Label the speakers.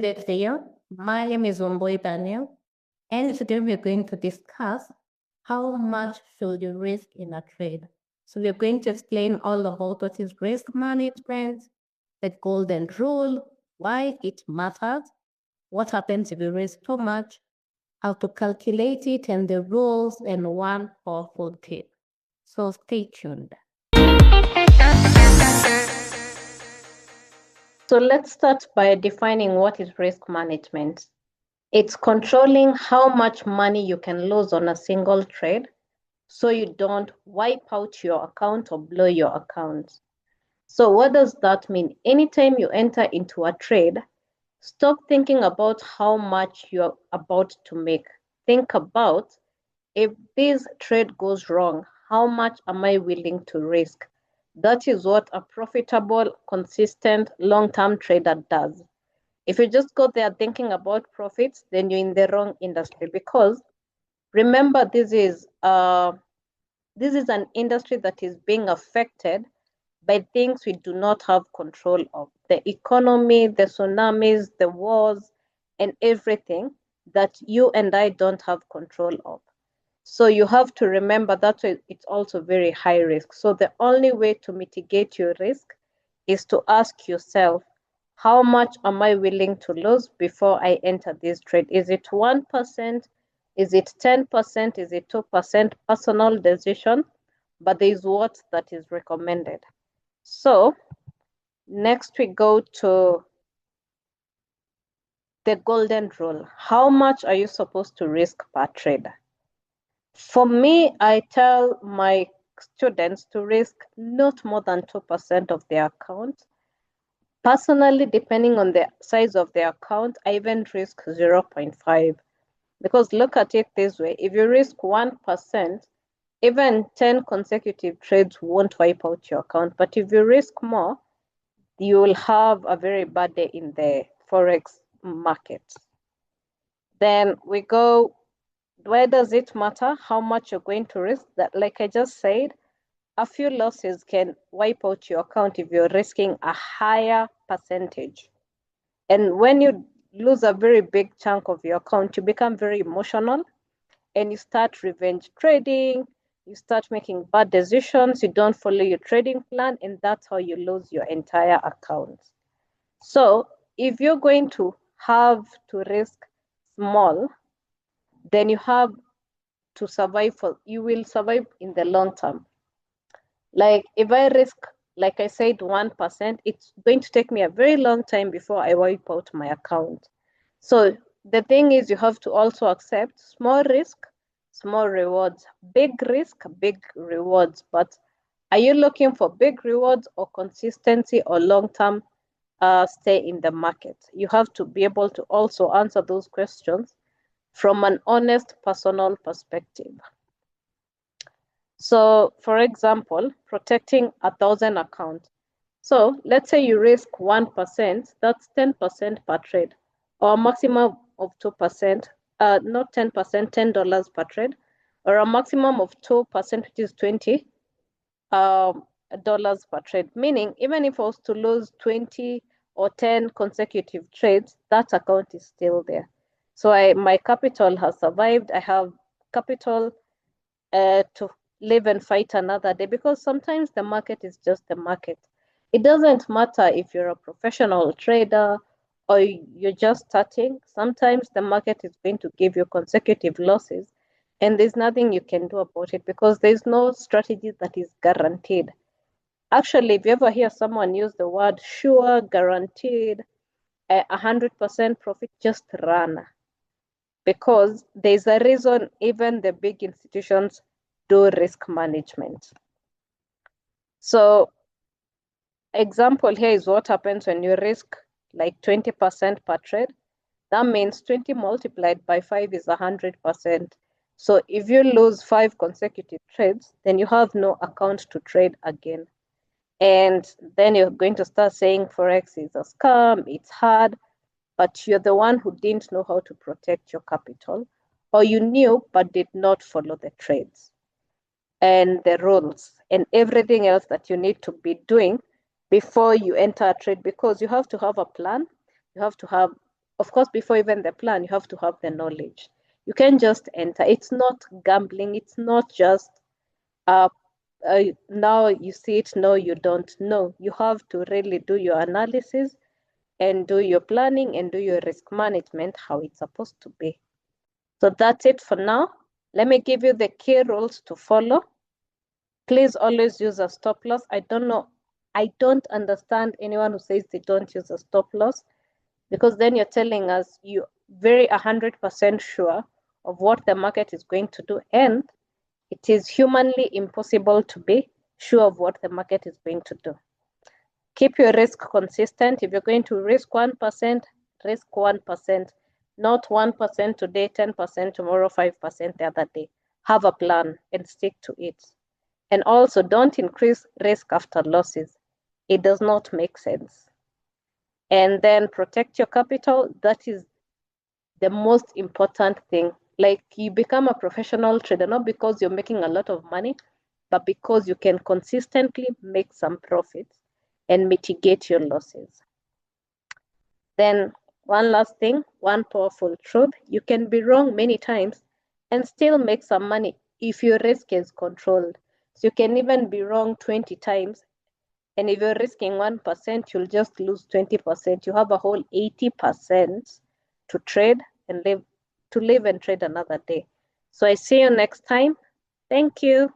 Speaker 1: Good day. My name is Wambui Daniel, and today we're going to discuss how much should you risk in a trade. So we're going to explain all about what is risk management, the golden rule, why it matters, what happens if you risk too much, how to calculate it, and the rules, and one powerful tip. So stay tuned. So let's start by defining what is risk management. It's controlling how much money you can lose on a single trade so you don't wipe out your account or blow your account. So what does that mean? Anytime you enter into a trade, stop thinking about how much you're about to make. Think about, if this trade goes wrong, how much am I willing to risk? That is what a profitable, consistent, long-term trader does. If you just go there thinking about profits, then you're in the wrong industry, because remember, this is an industry that is being affected by things we do not have control of. The economy, the tsunamis, the wars, and everything that you and I don't have control of. So you have to remember that it's also very high risk. So the only way to mitigate your risk is to ask yourself, how much am I willing to lose before I enter this trade? Is it 1%? Is it 10%? Is it 2%? Personal decision, but there is what that is recommended. So next we go to the golden rule. How much are you supposed to risk per trade? For me, I tell my students to risk not more than 2% of their account. Personally, depending on the size of the account, I even risk 0.5. Because look at it this way, if you risk 1%, even 10 consecutive trades won't wipe out your account. But if you risk more, you will have a very bad day in the Forex market. Then we go, where does it matter how much you're going to risk? That, like I just said, a few losses can wipe out your account if you're risking a higher percentage. And when you lose a very big chunk of your account, you become very emotional and you start revenge trading, you start making bad decisions, you don't follow your trading plan, and that's how you lose your entire account. So if you're going to have to risk small, then you have to survive you will survive in the long term. Like if I risk, like I said, 1%, it's going to take me a very long time before I wipe out my account. So the thing is, you have to also accept small risk, small rewards, big risk, big rewards. But are you looking for big rewards or consistency or long-term stay in the market? You have to be able to also answer those questions from an honest personal perspective. So for example, protecting 1,000 accounts. So let's say you risk 1%, that's 10% per trade, or a maximum of 2%, not 10%, $10 per trade, or a maximum of 2%, which is $20 per trade. Meaning, even if I was to lose 20 or 10 consecutive trades, that account is still there. So my capital has survived. I have capital to live and fight another day, because sometimes the market is just the market. It doesn't matter if you're a professional trader or you're just starting. Sometimes the market is going to give you consecutive losses, and there's nothing you can do about it, because there's no strategy that is guaranteed. Actually, if you ever hear someone use the word sure, guaranteed, 100% profit, just run. Because there's a reason even the big institutions do risk management. So example here is what happens when you risk like 20% per trade. That means 20 multiplied by 5 is 100%. So if you lose 5 consecutive trades, then you have no account to trade again. And then you're going to start saying Forex is a scam, it's hard, but you're the one who didn't know how to protect your capital, or you knew but did not follow the trades and the rules and everything else that you need to be doing before you enter a trade, because you have to have a plan. You have to have of course, before even the plan, you have to have the knowledge. You can't just enter. It's not gambling. It's not just now you see it, no, you don't know. You have to really do your analysis and do your planning and do your risk management how it's supposed to be. So that's it for now. Let me give you the key rules to follow. Please always use a stop loss. I don't understand anyone who says they don't use a stop loss, because then you're telling us you're very 100% sure of what the market is going to do, and it is humanly impossible to be sure of what the market is going to do. Keep your risk consistent. If you're going to risk 1%, risk 1%, not 1% today, 10% tomorrow, 5% the other day. Have a plan and stick to it. And also, don't increase risk after losses. It does not make sense. And then protect your capital. That is the most important thing. Like, you become a professional trader, not because you're making a lot of money, but because you can consistently make some profits and mitigate your losses. Then one last thing, one powerful truth: you can be wrong many times and still make some money if your risk is controlled. So you can even be wrong 20 times, and if you're risking 1%, you'll just lose 20%. You have a whole 80% to trade and live and trade another day. So I see you next time. Thank you.